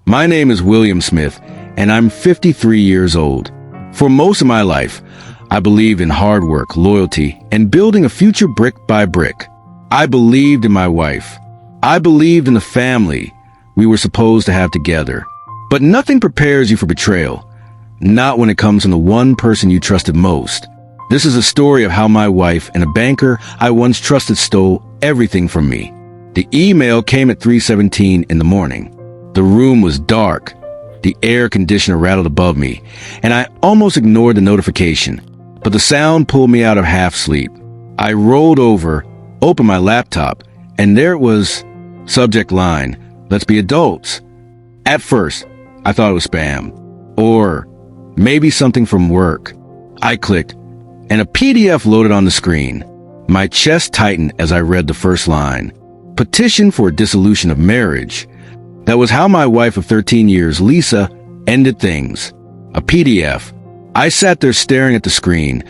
My name is William Smith, and I'm 53 years old. For most of my life, I believed in hard work, loyalty, and building a future brick by brick. I believed in my wife. I believed in the family we were supposed to have together. But nothing prepares you for betrayal, not when it comes from the one person you trusted most. This is a story of how my wife and a banker I once trusted stole everything from me. The email came at 3:17 in the morning. The room was dark. The air conditioner rattled above me, and I almost ignored the notification. But the sound pulled me out of half sleep. I rolled over, opened my laptop, and there it was. Subject line, "Let's be adults." At first, I thought it was spam. Or maybe something from work. I clicked, and a PDF loaded on the screen. My chest tightened as I read the first line. Petition for dissolution of marriage. That was how my wife of 13 years, Lisa, ended things. A PDF. I sat there staring at the screen,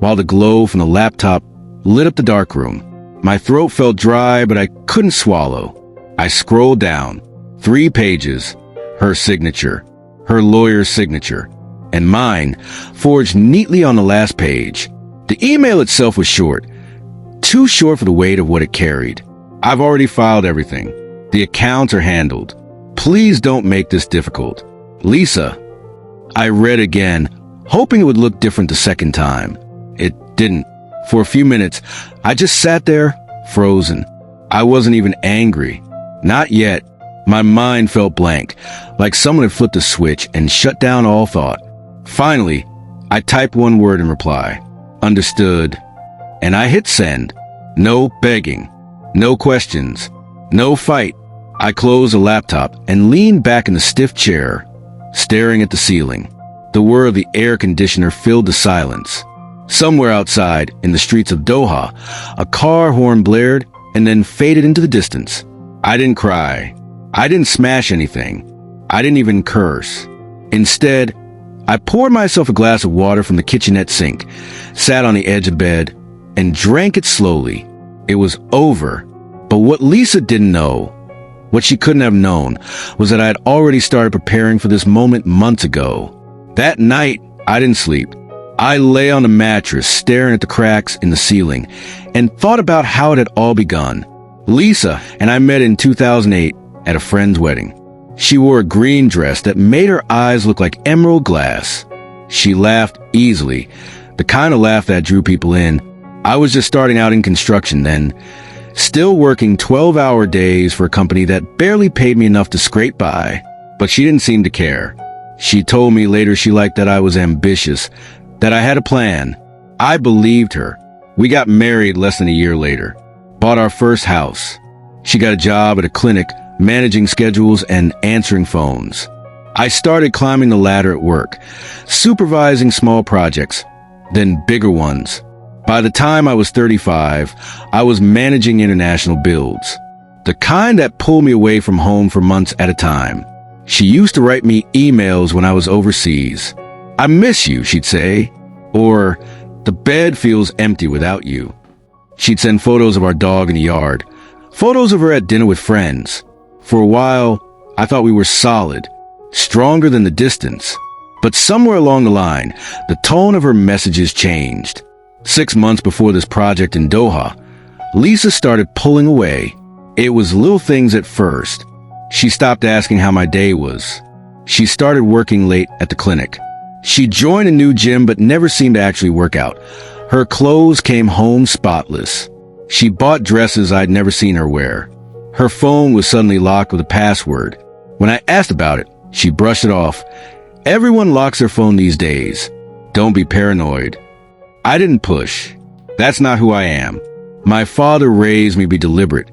while the glow from the laptop lit up the darkroom. My throat felt dry, but I couldn't swallow. I scrolled down. 3 pages. Her signature. Her lawyer's signature. And mine, forged neatly on the last page. The email itself was short. Too short for the weight of what it carried. I've already filed everything. The accounts are handled. Please don't make this difficult. Lisa. I read again, hoping it would look different the second time. It didn't. For a few minutes, I just sat there, frozen. I wasn't even angry. Not yet. My mind felt blank, like someone had flipped a switch and shut down all thought. Finally, I typed one word in reply. Understood. And I hit send. No begging. No questions. No fight. I closed the laptop and leaned back in the stiff chair, staring at the ceiling. The whir of the air conditioner filled the silence. Somewhere outside, in the streets of Doha, a car horn blared and then faded into the distance. I didn't cry. I didn't smash anything. I didn't even curse. Instead, I poured myself a glass of water from the kitchenette sink, sat on the edge of bed, and drank it slowly. It was over. But what Lisa didn't know, what she couldn't have known, was that I had already started preparing for this moment months ago. That night, I didn't sleep. I lay on the mattress, staring at the cracks in the ceiling, and thought about how it had all begun. Lisa and I met in 2008 at a friend's wedding. She wore a green dress that made her eyes look like emerald glass. She laughed easily, the kind of laugh that drew people in. I was just starting out in construction then, still working 12-hour days for a company that barely paid me enough to scrape by. But she didn't seem to care. She told me later she liked that I was ambitious, that I had a plan. I believed her. We got married less than a year later, bought our first house. She got a job at a clinic, managing schedules and answering phones. I started climbing the ladder at work, supervising small projects, then bigger ones. By the time I was 35, I was managing international builds, the kind that pulled me away from home for months at a time. She used to write me emails when I was overseas. "I miss you," she'd say. Or, "The bed feels empty without you." She'd send photos of our dog in the yard, photos of her at dinner with friends. For a while, I thought we were solid, stronger than the distance. But somewhere along the line, the tone of her messages changed. 6 months before this project in Doha, Lisa started pulling away. It was little things at first. She stopped asking how my day was. She started working late at the clinic. She joined a new gym but never seemed to actually work out. Her clothes came home spotless. She bought dresses I'd never seen her wear. Her phone was suddenly locked with a password. When I asked about it, she brushed it off. Everyone locks their phone these days. Don't be paranoid. I didn't push. That's not who I am. My father raised me to be deliberate,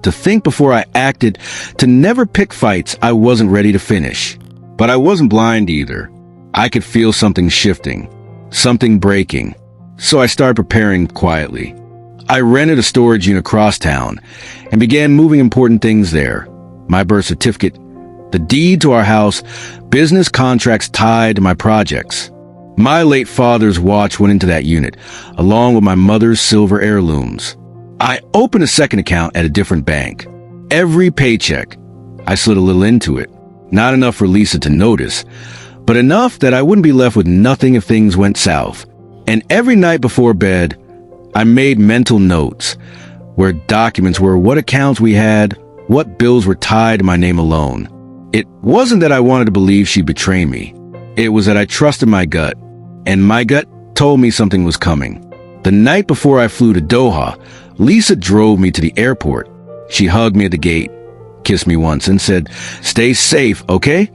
to think before I acted, to never pick fights I wasn't ready to finish. But I wasn't blind either. I could feel something shifting, something breaking. So I started preparing quietly. I rented a storage unit across town and began moving important things there. My birth certificate, the deed to our house, business contracts tied to my projects. My late father's watch went into that unit, along with my mother's silver heirlooms. I opened a second account at a different bank. Every paycheck, I slid a little into it. Not enough for Lisa to notice, but enough that I wouldn't be left with nothing if things went south. And every night before bed, I made mental notes where documents were, what accounts we had, what bills were tied to my name alone. It wasn't that I wanted to believe she'd betray me. It was that I trusted my gut, and my gut told me something was coming. The night before I flew to Doha, Lisa drove me to the airport. She hugged me at the gate, kissed me once, and said, "Stay safe, okay?"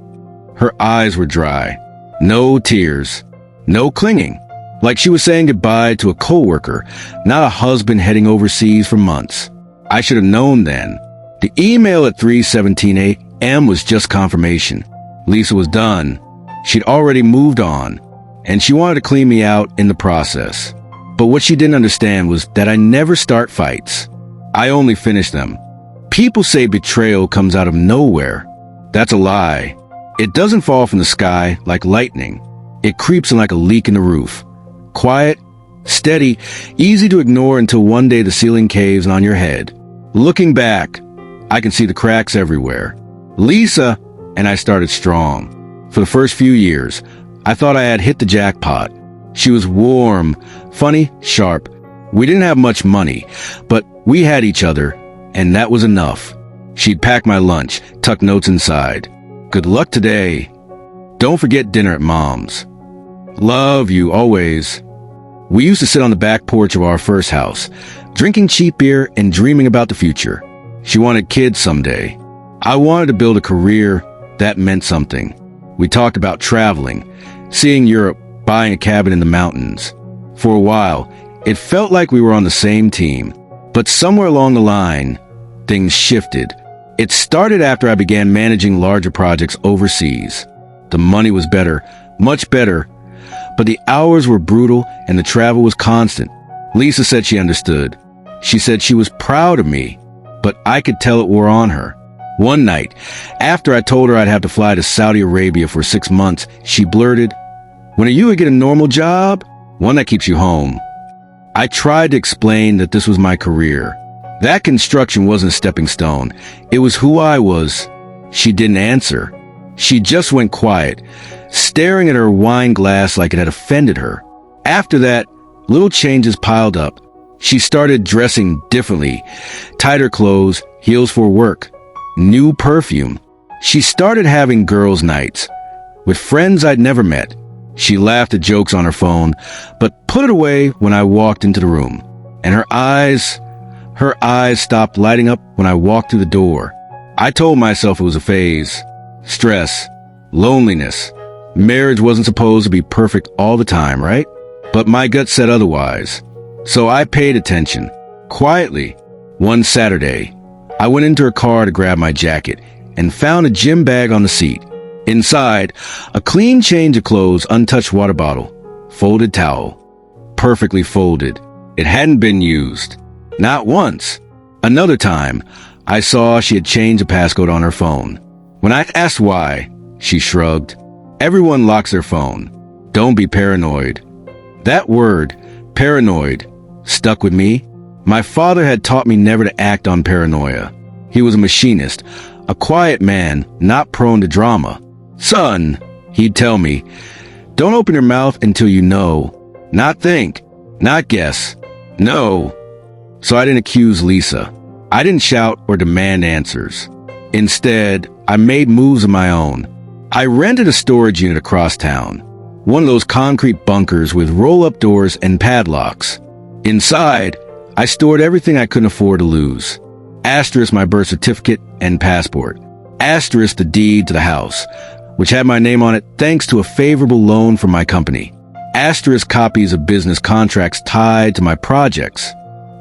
Her eyes were dry. No tears. No clinging. Like she was saying goodbye to a coworker, not a husband heading overseas for months. I should have known then. The email at 3:17 a.m. was just confirmation. Lisa was done. She'd already moved on, and she wanted to clean me out in the process. But what she didn't understand was that I never start fights. I only finish them. People say betrayal comes out of nowhere. That's a lie. It doesn't fall from the sky like lightning. It creeps in like a leak in the roof. Quiet, steady, easy to ignore until one day the ceiling caves on your head. Looking back, I can see the cracks everywhere. Lisa and I started strong. For the first few years, I thought I had hit the jackpot. She was warm, funny, sharp. We didn't have much money, but we had each other, and that was enough. She'd pack my lunch, tuck notes inside. "Good luck today. Don't forget dinner at Mom's. Love you always." We used to sit on the back porch of our first house, drinking cheap beer and dreaming about the future. She wanted kids someday. I wanted to build a career that meant something. We talked about traveling, seeing Europe, buying a cabin in the mountains. For a while, it felt like we were on the same team. But somewhere along the line, things shifted. It started after I began managing larger projects overseas. The money was better, much better, but the hours were brutal and the travel was constant. Lisa said she understood. She said she was proud of me, but I could tell it wore on her. One night, after I told her I'd have to fly to Saudi Arabia for 6 months, she blurted, "When are you going to get a normal job? One that keeps you home." I tried to explain that this was my career. That construction wasn't a stepping stone. It was who I was. She didn't answer. She just went quiet, staring at her wine glass like it had offended her. After that, little changes piled up. She started dressing differently. Tighter clothes, heels for work, new perfume. She started having girls' nights with friends I'd never met. She laughed at jokes on her phone, but put it away when I walked into the room. And her eyes stopped lighting up when I walked through the door. I told myself it was a phase. Stress, loneliness. Marriage wasn't supposed to be perfect all the time, right? But my gut said otherwise. So I paid attention. Quietly, one Saturday, I went into her car to grab my jacket and found a gym bag on the seat. Inside, a clean change of clothes, untouched water bottle, folded towel. Perfectly folded. It hadn't been used. Not once. Another time, I saw she had changed a passcode on her phone. When I asked why, she shrugged. Everyone locks their phone. Don't be paranoid. That word, paranoid, stuck with me. My father had taught me never to act on paranoia. He was a machinist, a quiet man, not prone to drama. "Son," he'd tell me, "don't open your mouth until you know. Not think, not guess. No." So I didn't accuse Lisa. I didn't shout or demand answers. Instead, I made moves of my own. I rented a storage unit across town, one of those concrete bunkers with roll-up doors and padlocks. Inside, I stored everything I couldn't afford to lose. Asterisk my birth certificate and passport. Asterisk the deed to the house, which had my name on it thanks to a favorable loan from my company. Asterisk copies of business contracts tied to my projects.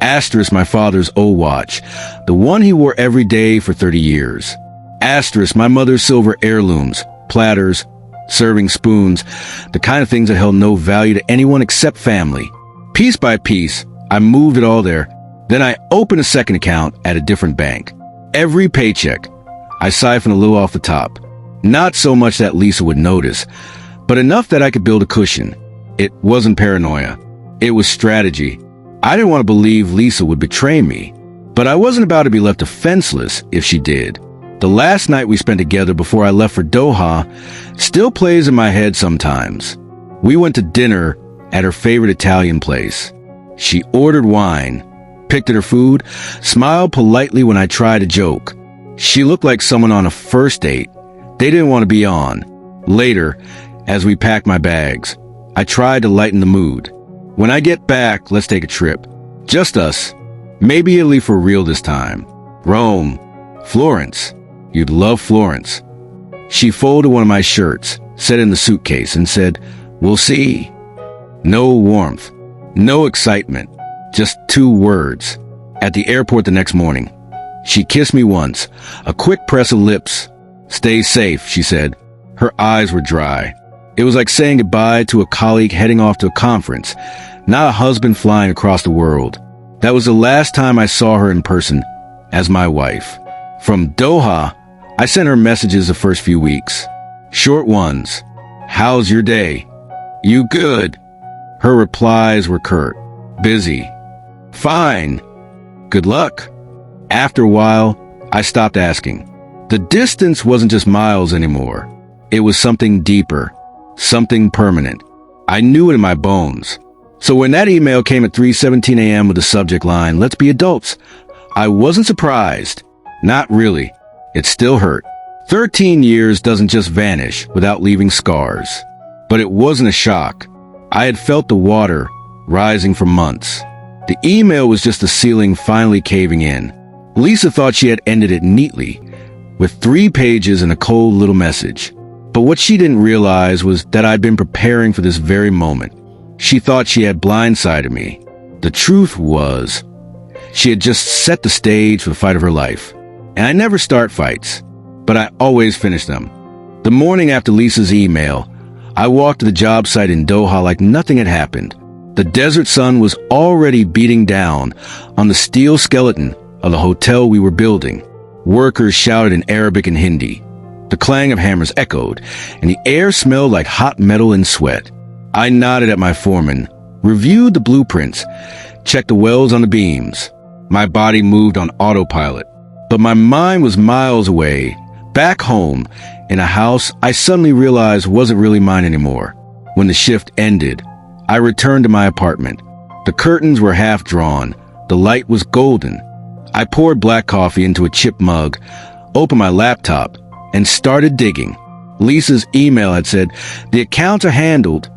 Asterisk my father's old watch, the one he wore every day for 30 years. Asterisk my mother's silver heirlooms, platters, serving spoons, the kind of things that held no value to anyone except family. Piece by piece, I moved it all there. Then I opened a second account at a different bank. Every paycheck, I siphoned a little off the top. Not so much that Lisa would notice, but enough that I could build a cushion. It wasn't paranoia. It was strategy. I didn't want to believe Lisa would betray me, but I wasn't about to be left defenseless if she did. The last night we spent together before I left for Doha still plays in my head sometimes. We went to dinner at her favorite Italian place. She ordered wine, picked at her food, smiled politely when I tried a joke. She looked like someone on a first date they didn't want to be on. Later, as we packed my bags, I tried to lighten the mood. When I get back, let's take a trip. Just us. Maybe Italy for real this time. Rome. Florence. You'd love Florence. She folded one of my shirts, set it in the suitcase, and said, "We'll see." No warmth. No excitement. Just 2 words. At the airport the next morning, she kissed me once, a quick press of lips. "Stay safe," she said. Her eyes were dry. It was like saying goodbye to a colleague heading off to a conference, not a husband flying across the world. That was the last time I saw her in person as my wife. From Doha, I sent her messages the first few weeks. Short ones. "How's your day?" "You good?" Her replies were curt. "Busy." "Fine." "Good luck." After a while, I stopped asking. The distance wasn't just miles anymore. It was something deeper, something permanent. I knew it in my bones. So when that email came at 3:17 a.m. with the subject line, "Let's be adults," I wasn't surprised. Not really. It still hurt. 13 years doesn't just vanish without leaving scars. But it wasn't a shock. I had felt the water rising for months. The email was just the ceiling finally caving in. Lisa thought she had ended it neatly, with 3 pages and a cold little message. But what she didn't realize was that I'd been preparing for this very moment. She thought she had blindsided me. The truth was, she had just set the stage for the fight of her life. And I never start fights, but I always finish them. The morning after Lisa's email, I walked to the job site in Doha like nothing had happened. The desert sun was already beating down on the steel skeleton of the hotel we were building. Workers shouted in Arabic and Hindi. The clang of hammers echoed, and the air smelled like hot metal and sweat. I nodded at my foreman, reviewed the blueprints, checked the welds on the beams. My body moved on autopilot, but my mind was miles away, back home, in a house I suddenly realized wasn't really mine anymore. When the shift ended, I returned to my apartment. The curtains were half drawn. The light was golden. I poured black coffee into a chip mug, opened my laptop, and started digging. Lisa's email had said, "The accounts are handled."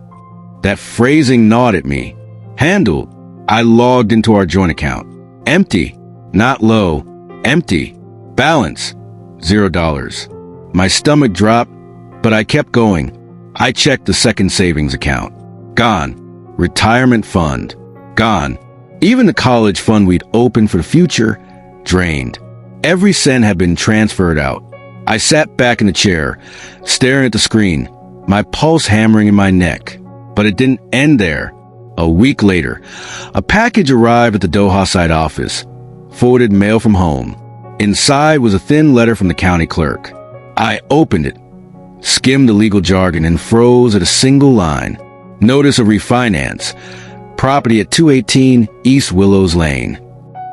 That phrasing gnawed at me. Handled. I logged into our joint account. Empty. Not low. Empty. Balance. $0. My stomach dropped, but I kept going. I checked the second savings account. Gone. Retirement fund. Gone. Even the college fund we'd opened for the future, drained. Every cent had been transferred out. I sat back in the chair, staring at the screen, my pulse hammering in my neck. But it didn't end there. A week later, a package arrived at the Doha site office, forwarded mail from home. Inside was a thin letter from the county clerk. I opened it, skimmed the legal jargon, and froze at a single line. Notice of refinance. Property at 218 East Willows Lane.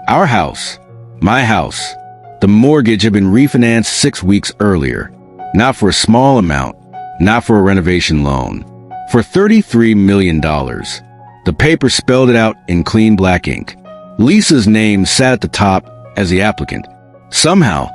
Our house. My house. The mortgage had been refinanced 6 weeks earlier. Not for a small amount. Not for a renovation loan. For $33 million. The paper spelled it out in clean black ink. Lisa's name sat at the top as the applicant. Somehow,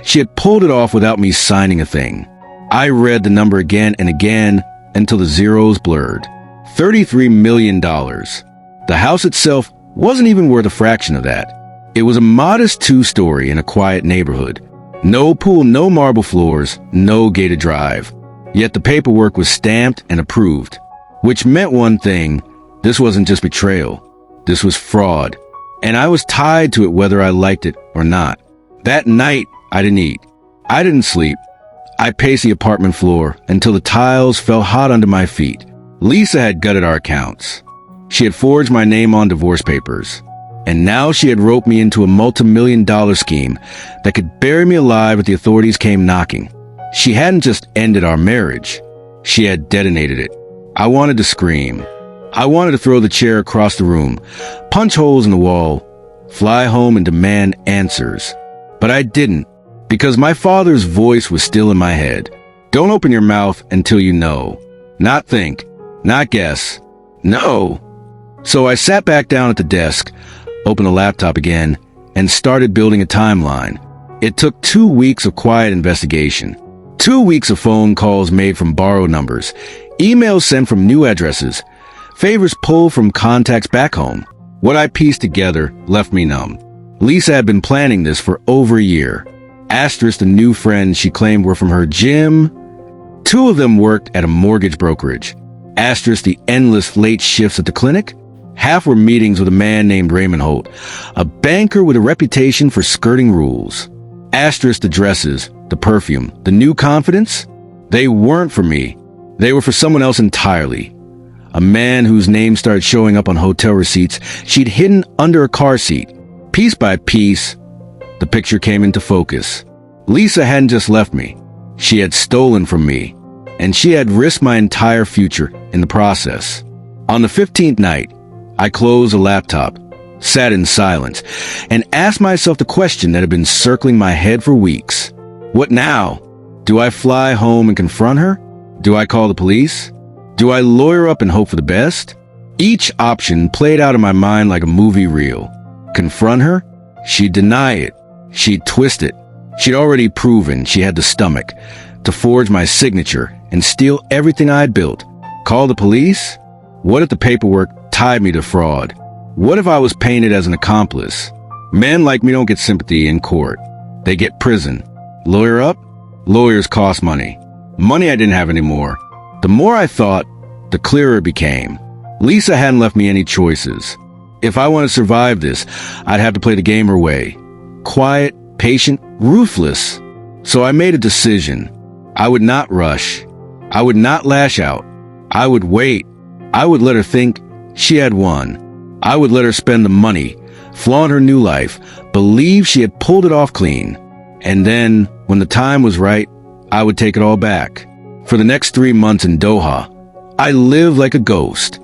she had pulled it off without me signing a thing. I read the number again and again until the zeros blurred. $33 million. The house itself wasn't even worth a fraction of that. It was a modest 2-story in a quiet neighborhood. No pool, no marble floors, no gated drive. Yet the paperwork was stamped and approved, which meant one thing: this wasn't just betrayal. This was fraud. And I was tied to it whether I liked it or not. That night, I didn't eat. I didn't sleep. I paced the apartment floor until the tiles fell hot under my feet. Lisa had gutted our accounts. She had forged my name on divorce papers. And now she had roped me into a multi-million-dollar scheme that could bury me alive if the authorities came knocking. She hadn't just ended our marriage. She had detonated it. I wanted to scream. I wanted to throw the chair across the room, punch holes in the wall, fly home and demand answers. But I didn't. Because my father's voice was still in my head. Don't open your mouth until you know. Not think. Not guess. No. So I sat back down at the desk, opened the laptop again, and started building a timeline. It took 2 weeks of quiet investigation. 2 weeks of phone calls made from borrowed numbers, emails sent from new addresses, favors pulled from contacts back home. What I pieced together left me numb. Lisa had been planning this for over a year. Asterisk the new friends she claimed were from her gym. 2 of them worked at a mortgage brokerage. Asterisk the endless late shifts at the clinic. Half were meetings with a man named Raymond Holt, a banker with a reputation for skirting rules. Asterisk the dresses, the perfume, the new confidence. They weren't for me. They were for someone else entirely. A man whose name started showing up on hotel receipts she'd hidden under a car seat. Piece by piece, the picture came into focus. Lisa hadn't just left me. She had stolen from me, and she had risked my entire future in the process. On the 15th night, I closed the laptop, sat in silence, and asked myself the question that had been circling my head for weeks. What now? Do I fly home and confront her? Do I call the police? Do I lawyer up and hope for the best? Each option played out in my mind like a movie reel. Confront her? She'd deny it. She'd twist it. She'd already proven she had the stomach to forge my signature and steal everything I had built. Call the police? What if the paperwork tied me to fraud? What if I was painted as an accomplice? Men like me don't get sympathy in court. They get prison. Lawyer up? Lawyers cost money. Money I didn't have anymore. The more I thought, the clearer it became. Lisa hadn't left me any choices. If I wanted to survive this, I'd have to play the game her way. Quiet, patient, ruthless. So I made a decision. I would not rush. I would not lash out. I would wait. I would let her think she had won. I would let her spend the money, flaunt her new life, believe she had pulled it off clean. And then, when the time was right, I would take it all back. For the next 3 months in Doha, I lived like a ghost.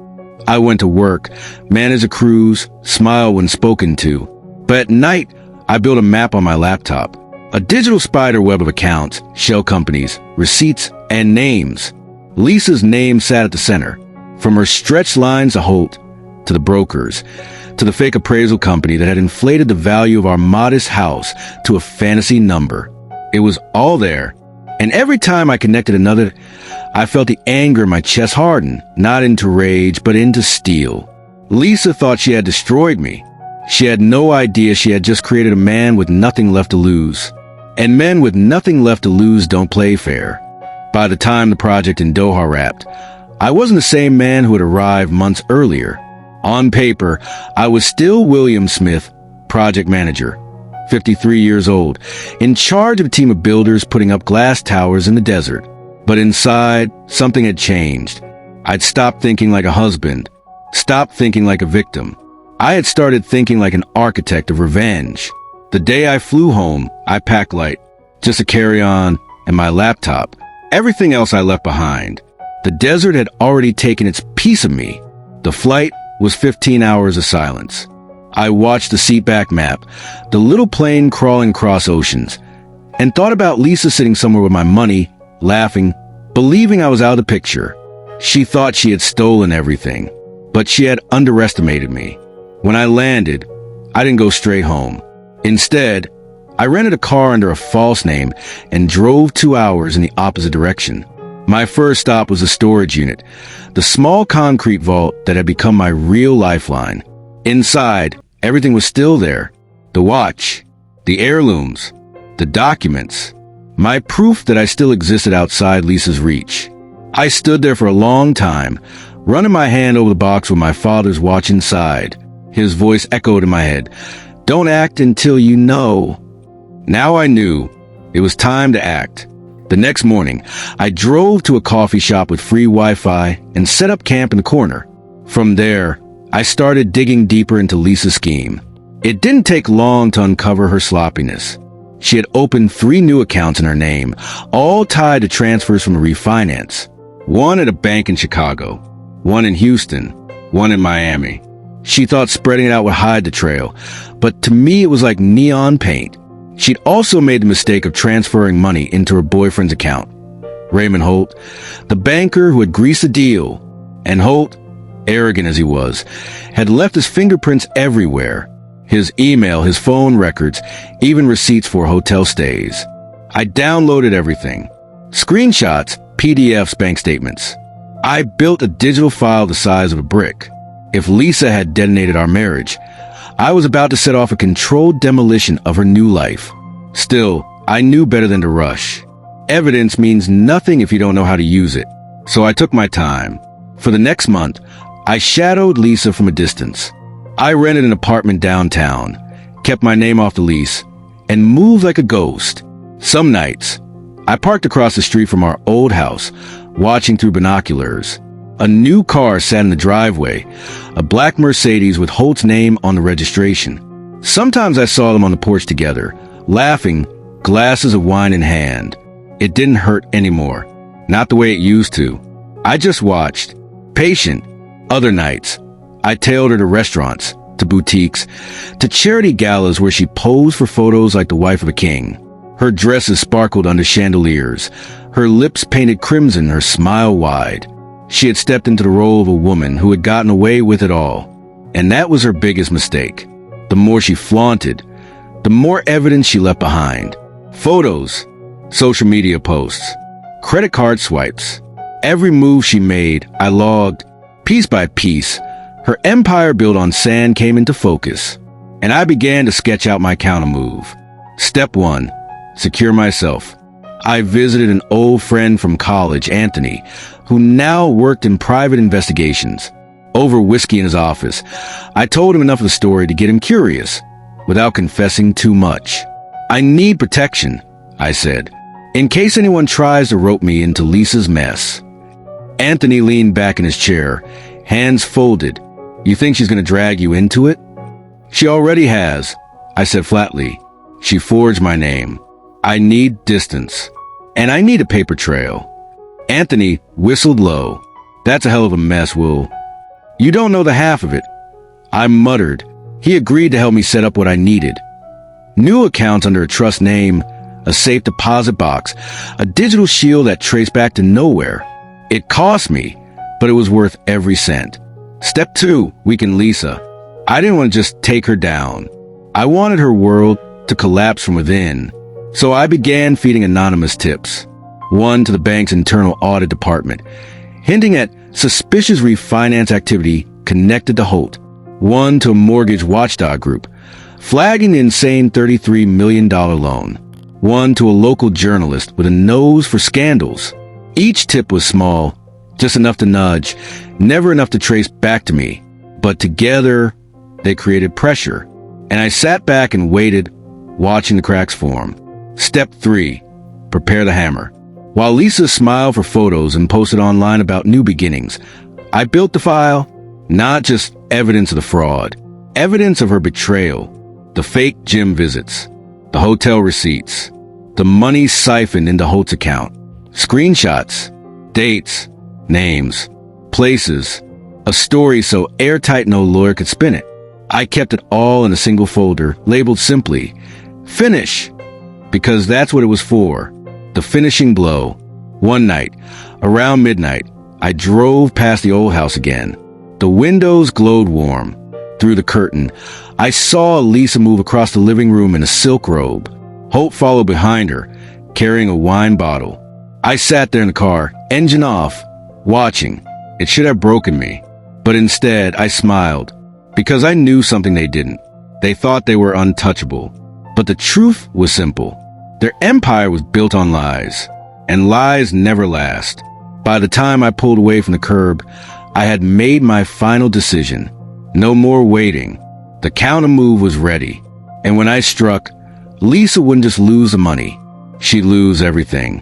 I went to work, managed a cruise, smiled when spoken to. But at night, I built a map on my laptop. A digital spider web of accounts, shell companies, receipts, and names. Lisa's name sat at the center. From her stretched lines to Holt, to the brokers, to the fake appraisal company that had inflated the value of our modest house to a fantasy number. It was all there. And every time I connected another, I felt the anger in my chest harden, not into rage, but into steel. Lisa thought she had destroyed me. She had no idea she had just created a man with nothing left to lose. And men with nothing left to lose don't play fair. By the time the project in Doha wrapped, I wasn't the same man who had arrived months earlier. On paper, I was still William Smith, project manager, 53 years old, in charge of a team of builders putting up glass towers in the desert. But inside, something had changed. I'd stopped thinking like a husband, stopped thinking like a victim. I had started thinking like an architect of revenge. The day I flew home, I packed light, just a carry-on and my laptop. Everything else I left behind. The desert had already taken its piece of me. The flight was 15 hours of silence. I watched the seatback map, the little plane crawling across oceans, and thought about Lisa sitting somewhere with my money, laughing, believing I was out of the picture. She thought she had stolen everything, but she had underestimated me. When I landed, I didn't go straight home. Instead, I rented a car under a false name and drove 2 hours in the opposite direction. My first stop was a storage unit, the small concrete vault that had become my real lifeline. Inside, everything was still there. The watch, the heirlooms, the documents, my proof that I still existed outside Lisa's reach. I stood there for a long time, running my hand over the box with my father's watch inside. His voice echoed in my head. Don't act until you know. Now I knew. It was time to act. The next morning, I drove to a coffee shop with free Wi-Fi and set up camp in the corner. From there, I started digging deeper into Lisa's scheme. It didn't take long to uncover her sloppiness. She had opened 3 new accounts in her name, all tied to transfers from a refinance. One at a bank in Chicago, one in Houston, one in Miami. She thought spreading it out would hide the trail, but to me it was like neon paint. She'd also made the mistake of transferring money into her boyfriend's account. Raymond Holt, the banker who had greased the deal, and Holt, arrogant as he was, had left his fingerprints everywhere. His email, his phone records, even receipts for hotel stays. I downloaded everything. Screenshots, PDFs, bank statements. I built a digital file the size of a brick. If Lisa had detonated our marriage, I was about to set off a controlled demolition of her new life. Still, I knew better than to rush. Evidence means nothing if you don't know how to use it. So I took my time. For the next month, I shadowed Lisa from a distance. I rented an apartment downtown, kept my name off the lease, and moved like a ghost. Some nights, I parked across the street from our old house, watching through binoculars. A new car sat in the driveway, a black Mercedes with Holt's name on the registration. Sometimes I saw them on the porch together, laughing, glasses of wine in hand. It didn't hurt anymore, not the way it used to. I just watched, patient. Other nights, I tailed her to restaurants, to boutiques, to charity galas where she posed for photos like the wife of a king. Her dresses sparkled under chandeliers, her lips painted crimson, her smile wide. She had stepped into the role of a woman who had gotten away with it all. And that was her biggest mistake. The more she flaunted, the more evidence she left behind. Photos, social media posts, credit card swipes. Every move she made, I logged. Piece by piece, her empire built on sand came into focus, and I began to sketch out my countermove. Step 1. Secure myself. I visited an old friend from college, Anthony, who now worked in private investigations. Over whiskey in his office, I told him enough of the story to get him curious, without confessing too much. I need protection, I said, in case anyone tries to rope me into Lisa's mess. Anthony leaned back in his chair, hands folded. You think she's going to drag you into it? She already has, I said flatly. She forged my name. I need distance. And I need a paper trail. Anthony whistled low. That's a hell of a mess, Will. You don't know the half of it. I muttered. He agreed to help me set up what I needed. New accounts under a trust name, a safe deposit box, a digital shield that traced back to nowhere. It cost me, but it was worth every cent. Step 2, weaken Lisa. I didn't want to just take her down. I wanted her world to collapse from within. So I began feeding anonymous tips. One to the bank's internal audit department, hinting at suspicious refinance activity connected to Holt. One to a mortgage watchdog group, flagging the insane $33 million loan. One to a local journalist with a nose for scandals. Each tip was small, just enough to nudge, never enough to trace back to me. But together, they created pressure, and I sat back and waited, watching the cracks form. Step 3, prepare the hammer. While Lisa smiled for photos and posted online about new beginnings, I built the file, not just evidence of the fraud, evidence of her betrayal, the fake gym visits, the hotel receipts, the money siphoned into Holt's account, screenshots, dates, names, places, a story so airtight no lawyer could spin it. I kept it all in a single folder, labeled simply, Finish, because that's what it was for, the finishing blow. One night, around midnight, I drove past the old house again. The windows glowed warm. Through the curtain, I saw Lisa move across the living room in a silk robe. Holt followed behind her, carrying a wine bottle. I sat there in the car, engine off, watching. It should have broken me. But instead, I smiled, because I knew something they didn't. They thought they were untouchable. But the truth was simple. Their empire was built on lies, and lies never last. By the time I pulled away from the curb, I had made my final decision. No more waiting. The counter move was ready. And when I struck, Lisa wouldn't just lose the money. She'd lose everything.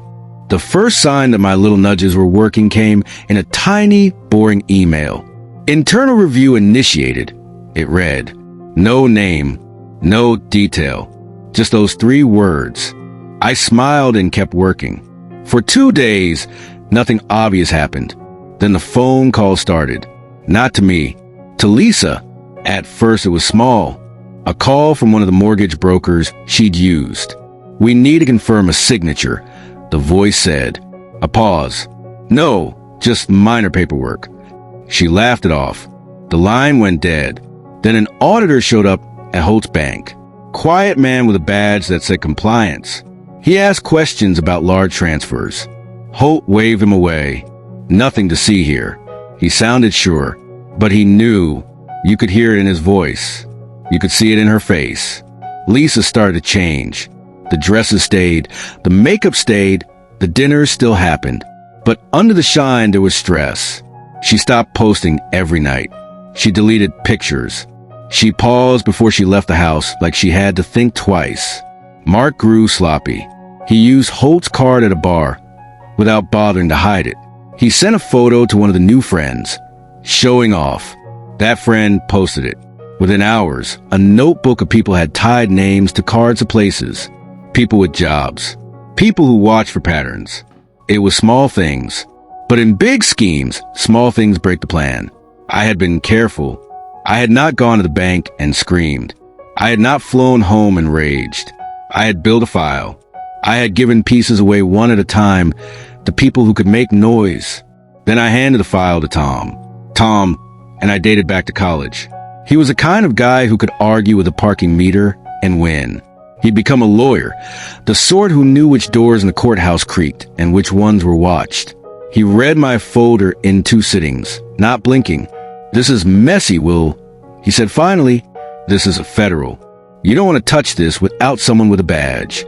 The first sign that my little nudges were working came in a tiny, boring email. Internal review initiated. It read, no name, no detail, just those 3 words. I smiled and kept working. For 2 days, nothing obvious happened. Then the phone call started. Not to me, to Lisa. At first it was small. A call from one of the mortgage brokers she'd used. "We need to confirm a signature," the voice said. A pause. "No, just minor paperwork." She laughed it off. The line went dead. Then an auditor showed up at Holt's bank. Quiet man with a badge that said compliance. He asked questions about large transfers. Holt waved him away. "Nothing to see here." He sounded sure, but he knew. You could hear it in his voice. You could see it in her face. Lisa started to change. The dresses stayed, the makeup stayed, the dinners still happened. But under the shine there was stress. She stopped posting every night. She deleted pictures. She paused before she left the house, like she had to think twice. Mark grew sloppy. He used Holt's card at a bar without bothering to hide it. He sent a photo to one of the new friends, showing off. That friend posted it. Within hours, a notebook of people had tied names to cards of places. People with jobs. People who watched for patterns. It was small things. But in big schemes, small things break the plan. I had been careful. I had not gone to the bank and screamed. I had not flown home and raged. I had built a file. I had given pieces away one at a time to people who could make noise. Then I handed the file to Tom. Tom, and I dated back to college. He was the kind of guy who could argue with a parking meter and win. He'd become a lawyer, the sort who knew which doors in the courthouse creaked and which ones were watched. He read my folder in 2 sittings, not blinking. "This is messy, Will," he said finally. "This is a federal. You don't want to touch this without someone with a badge."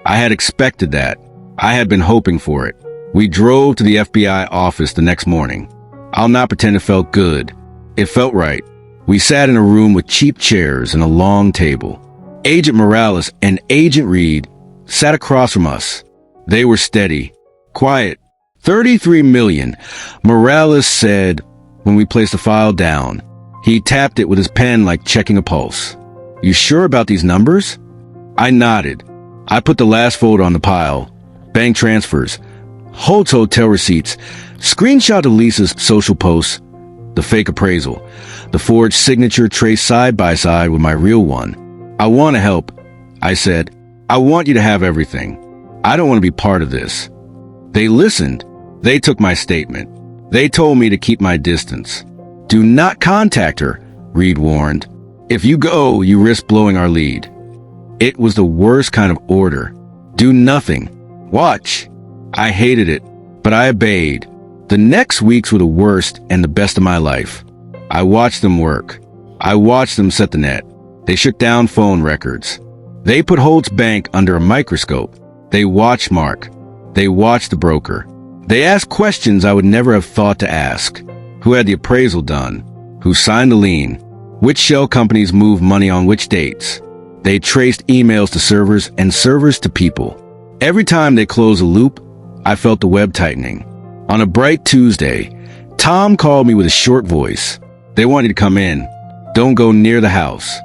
I had expected that. I had been hoping for it. We drove to the FBI office the next morning. I'll not pretend it felt good. It felt right. We sat in a room with cheap chairs and a long table. Agent Morales and Agent Reed sat across from us. They were steady, quiet. 33 million, Morales said when we placed the file down. He tapped it with his pen like checking a pulse. "You sure about these numbers?" I nodded. I put the last folder on the pile. Bank transfers, Holt's hotel receipts, screenshot of Lisa's social posts, the fake appraisal, the forged signature traced side by side with my real one. "I want to help," I said. "I want you to have everything. I don't want to be part of this." They listened. They took my statement. They told me to keep my distance. "Do not contact her," Reed warned. "If you go, you risk blowing our lead." It was the worst kind of order. Do nothing. Watch. I hated it, but I obeyed. The next weeks were the worst and the best of my life. I watched them work. I watched them set the net. They shut down phone records. They put Holt's bank under a microscope. They watched Mark. They watched the broker. They asked questions I would never have thought to ask. Who had the appraisal done? Who signed the lien? Which shell companies moved money on which dates? They traced emails to servers and servers to people. Every time they closed a loop, I felt the web tightening. On a bright Tuesday, Tom called me with a short voice. "They want you to come in. Don't go near the house."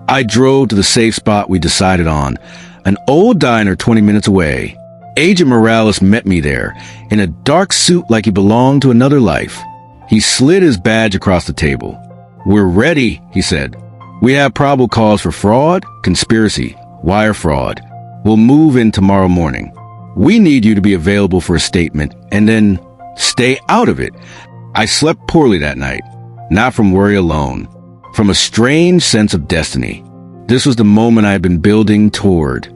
I drove to the safe spot we decided on, an old diner 20 minutes away. Agent Morales met me there, in a dark suit like he belonged to another life. He slid his badge across the table. "We're ready," he said. "We have probable cause for fraud, conspiracy, wire fraud. We'll move in tomorrow morning. We need you to be available for a statement, and then stay out of it." I slept poorly that night, not from worry alone, from a strange sense of destiny. This was the moment I had been building toward.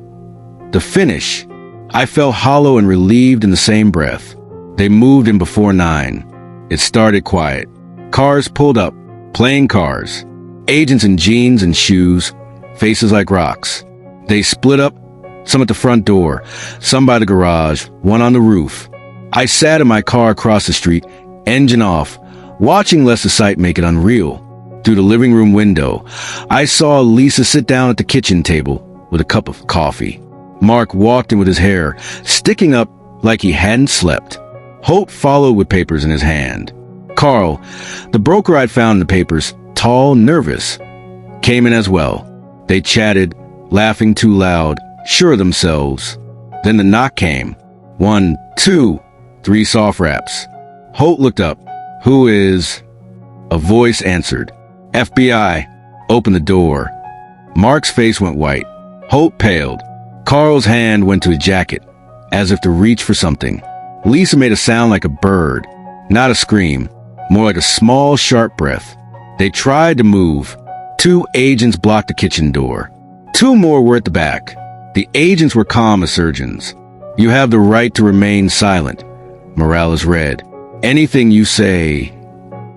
The finish. I felt hollow and relieved in the same breath. They moved in before 9. It started quiet. Cars pulled up, playing cars. Agents in jeans and shoes, faces like rocks. They split up, some at the front door, some by the garage, one on the roof. I sat in my car across the street, engine off, watching lest the sight make it unreal. Through the living room window, I saw Lisa sit down at the kitchen table with a cup of coffee. Mark walked in with his hair sticking up like he hadn't slept. Holt followed with papers in his hand. Carl, the broker I'd found in the papers, tall, nervous, came in as well. They chatted, laughing too loud, sure of themselves. Then the knock came. 1, 2, 3 soft raps. Holt looked up. "Who is?" A voice answered. "FBI." Opened the door. Mark's face went white. Holt paled. Carl's hand went to his jacket, as if to reach for something. Lisa made a sound like a bird, not a scream, more like a small, sharp breath. They tried to move. 2 agents blocked the kitchen door. 2 more were at the back. The agents were calm as surgeons. "You have the right to remain silent," Morales read. "Anything you say."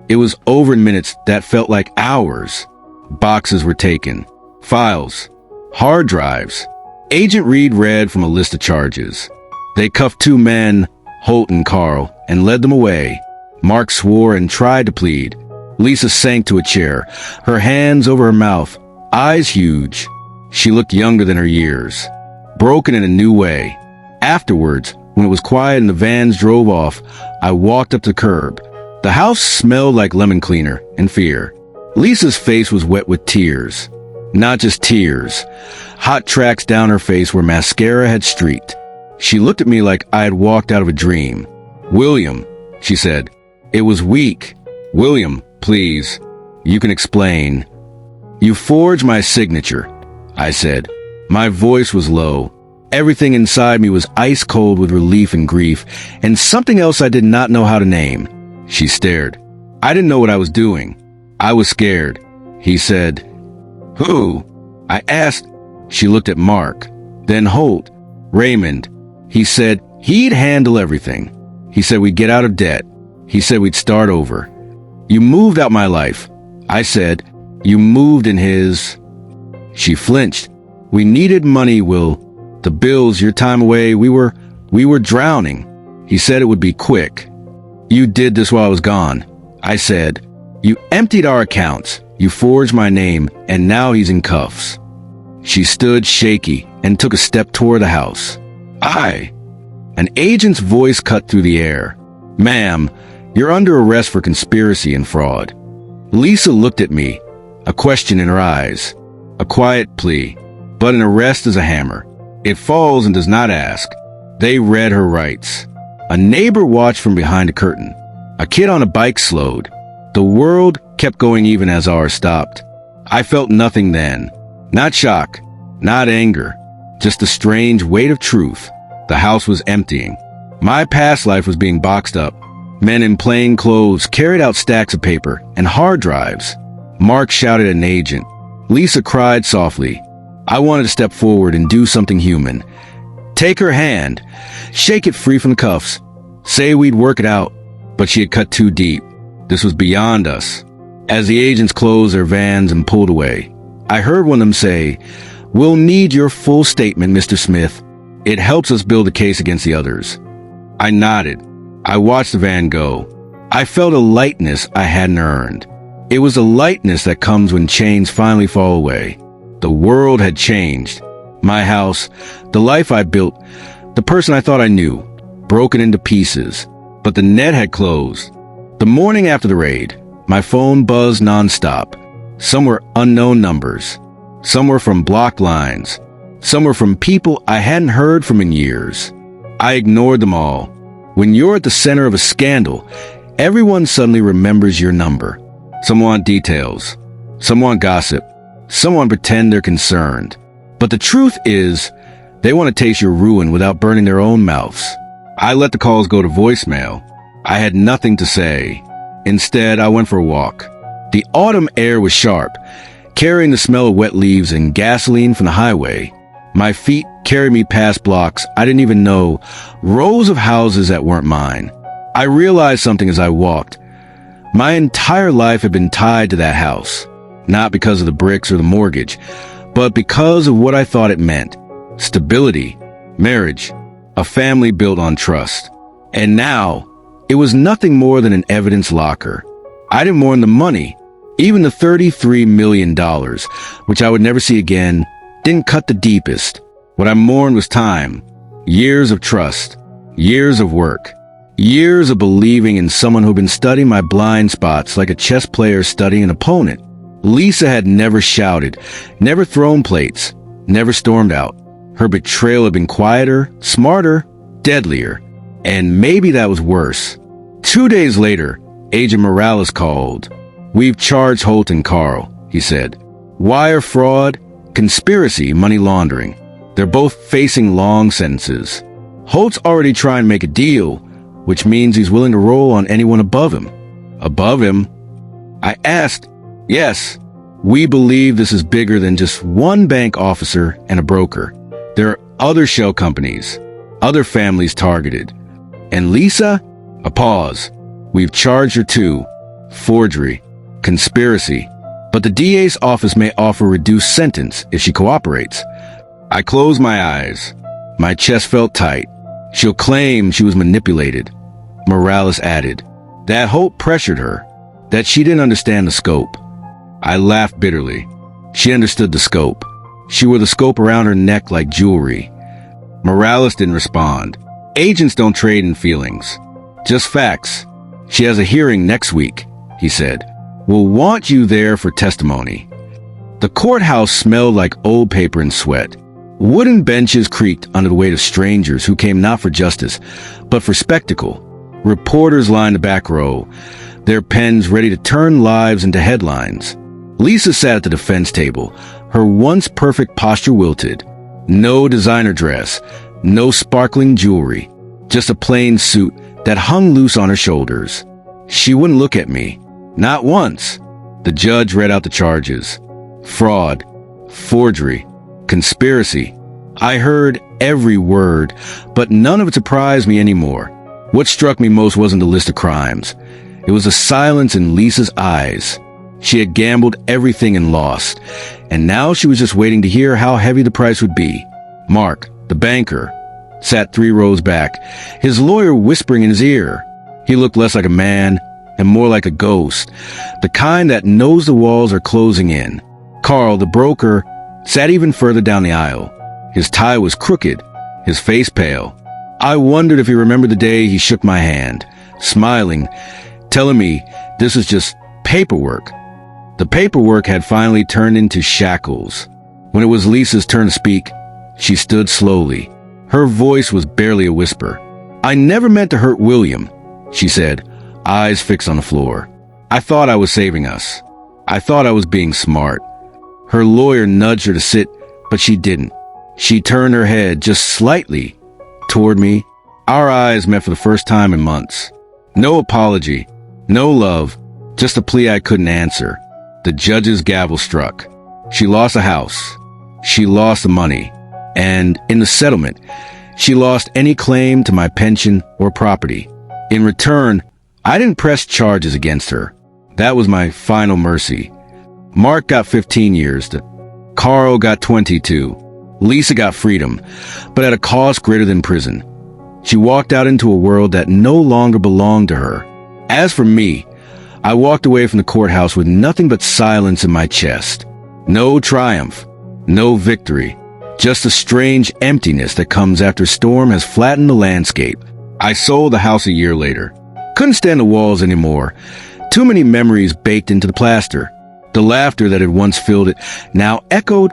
It was over in minutes that felt like hours. Boxes were taken. Files. Hard drives. Agent Reed read from a list of charges. They cuffed 2 men, Holt and Carl, and led them away. Mark swore and tried to plead. Lisa sank to a chair, her hands over her mouth, eyes huge. She looked younger than her years, broken in a new way. Afterwards, when it was quiet and the vans drove off, I walked up to the curb. The house smelled like lemon cleaner and fear. Lisa's face was wet with tears. Not just tears. Hot tracks down her face where mascara had streaked. She looked at me like I had walked out of a dream. "William," she said. "It was weak. William, please. You can explain." "You forged my signature," I said. My voice was low. Everything inside me was ice cold with relief and grief, and something else I did not know how to name. She stared. I didn't know what I was doing. I was scared. He said, "Who?" I asked. She looked at Mark, then Holt, Raymond. He said he'd handle everything. He said we'd get out of debt. He said we'd start over. "You moved out my life." I said, "You moved in his." She flinched. "We needed money, Will. The bills, your time away, we were drowning." He said it would be quick. "You did this while I was gone." I said, "You emptied our accounts. You forged my name, and now he's in cuffs." She stood shaky and took a step toward the house. An agent's voice cut through the air. "Ma'am, you're under arrest for conspiracy and fraud." Lisa looked at me, a question in her eyes, a quiet plea. But an arrest is a hammer. It falls and does not ask. They read her rights. A neighbor watched from behind a curtain. A kid on a bike slowed. The world kept going even as ours stopped. I felt nothing then. Not shock, not anger, just the strange weight of truth. The house was emptying. My past life was being boxed up. Men in plain clothes carried out stacks of paper and hard drives. Mark shouted at an agent. Lisa cried softly. I wanted to step forward and do something human. Take her hand, shake it free from the cuffs, say we'd work it out. But she had cut too deep. This was beyond us. As the agents closed their vans and pulled away, I heard one of them say, "We'll need your full statement, Mr. Smith. It helps us build a case against the others." I nodded. I watched the van go. I felt a lightness I hadn't earned. It was a lightness that comes when chains finally fall away. The world had changed. My house, the life I built, the person I thought I knew, broken into pieces. But the net had closed. The morning after the raid, my phone buzzed nonstop. Some were unknown numbers. Some were from blocked lines. Some were from people I hadn't heard from in years. I ignored them all. When you're at the center of a scandal, everyone suddenly remembers your number. Some want details. Some want gossip. Some want to pretend they're concerned. But the truth is, they want to taste your ruin without burning their own mouths. I let the calls go to voicemail. I had nothing to say. Instead, I went for a walk. The autumn air was sharp, carrying the smell of wet leaves and gasoline from the highway. My feet carried me past blocks I didn't even know, rows of houses that weren't mine. I realized something as I walked. My entire life had been tied to that house, not because of the bricks or the mortgage, but because of what I thought it meant. Stability, marriage, a family built on trust. And now, it was nothing more than an evidence locker. I didn't mourn the money. Even the $33 million, which I would never see again, didn't cut the deepest. What I mourned was time. Years of trust. Years of work. Years of believing in someone who'd been studying my blind spots like a chess player studying an opponent. Lisa had never shouted, never thrown plates, never stormed out. Her betrayal had been quieter, smarter, deadlier. And maybe that was worse. 2 days later, Agent Morales called. "We've charged Holt and Carl," he said. "Wire fraud, conspiracy, money laundering. They're both facing long sentences. Holt's already trying to make a deal, which means he's willing to roll on anyone above him. Above him? I asked. Yes. We believe this is bigger than just one bank officer and a broker. There are other shell companies, other families targeted. And Lisa? A pause. We've charged her too. Forgery. Conspiracy. But the DA's office may offer a reduced sentence if she cooperates. I closed my eyes. My chest felt tight. She'll claim she was manipulated. Morales added. That Holt pressured her. That she didn't understand the scope. I laughed bitterly. She understood the scope. She wore the scope around her neck like jewelry. Morales didn't respond. Agents don't trade in feelings. Just facts. She has a hearing next week, he said. We'll want you there for testimony. The courthouse smelled like old paper and sweat. Wooden benches creaked under the weight of strangers who came not for justice, but for spectacle. Reporters lined the back row, their pens ready to turn lives into headlines. Lisa sat at the defense table, her once perfect posture wilted. No designer dress, no sparkling jewelry, just a plain suit that hung loose on her shoulders. She wouldn't look at me. Not once. The judge read out the charges. Fraud, forgery, conspiracy. I heard every word, but none of it surprised me anymore. What struck me most wasn't the list of crimes. It was the silence in Lisa's eyes. She had gambled everything and lost, and now she was just waiting to hear how heavy the price would be. Mark, the banker, sat 3 rows back, his lawyer whispering in his ear. He looked less like a man and more like a ghost, the kind that knows the walls are closing in. Carl, the broker, sat even further down the aisle. His tie was crooked, his face pale. I wondered if he remembered the day he shook my hand, smiling, telling me this was just paperwork. The paperwork had finally turned into shackles. When it was Lisa's turn to speak, she stood slowly. Her voice was barely a whisper. I never meant to hurt William, she said, eyes fixed on the floor. I thought I was saving us. I thought I was being smart. Her lawyer nudged her to sit, but she didn't. She turned her head just slightly toward me. Our eyes met for the first time in months. No apology, no love, just a plea I couldn't answer. The judge's gavel struck. She lost a house. She lost the money. And in the settlement, she lost any claim to my pension or property. In return, I didn't press charges against her. That was my final mercy. Mark got 15 years. Carl got 22. Lisa got freedom, but at a cost greater than prison. She walked out into a world that no longer belonged to her. As for me, I walked away from the courthouse with nothing but silence in my chest. No triumph, no victory, just a strange emptiness that comes after a storm has flattened the landscape. I sold the house a year later. Couldn't stand the walls anymore. Too many memories baked into the plaster. The laughter that had once filled it now echoed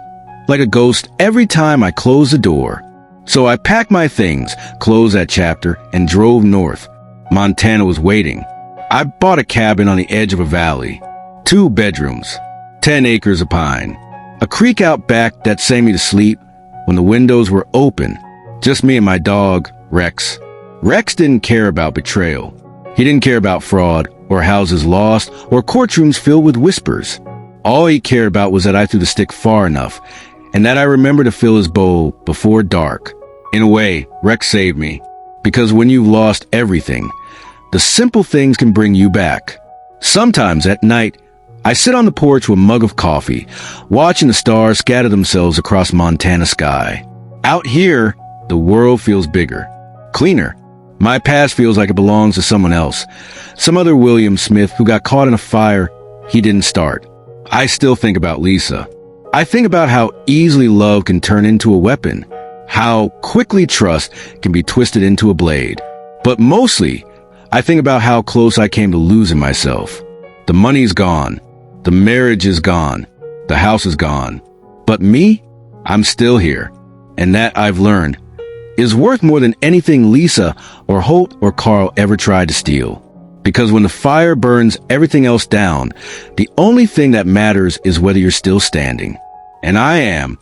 like a ghost every time I closed the door. So I packed my things, closed that chapter, and drove north. Montana was waiting. I bought a cabin on the edge of a valley. 2 bedrooms, 10 acres of pine. A creek out back that sang me to sleep when the windows were open. Just me and my dog, Rex. Rex didn't care about betrayal. He didn't care about fraud, or houses lost, or courtrooms filled with whispers. All he cared about was that I threw the stick far enough, and that I remembered to fill his bowl before dark. In a way, Rex saved me. Because when you've lost everything, the simple things can bring you back. Sometimes at night, I sit on the porch with a mug of coffee, watching the stars scatter themselves across Montana sky. Out here, the world feels bigger, cleaner. My past feels like it belongs to someone else. Some other William Smith who got caught in a fire he didn't start. I still think about Lisa. I think about how easily love can turn into a weapon, how quickly trust can be twisted into a blade. But mostly, I think about how close I came to losing myself. The money's gone. The marriage is gone. The house is gone. But me? I'm still here. And that, I've learned, is worth more than anything Lisa or Holt or Carl ever tried to steal. Because when the fire burns everything else down, the only thing that matters is whether you're still standing. And I am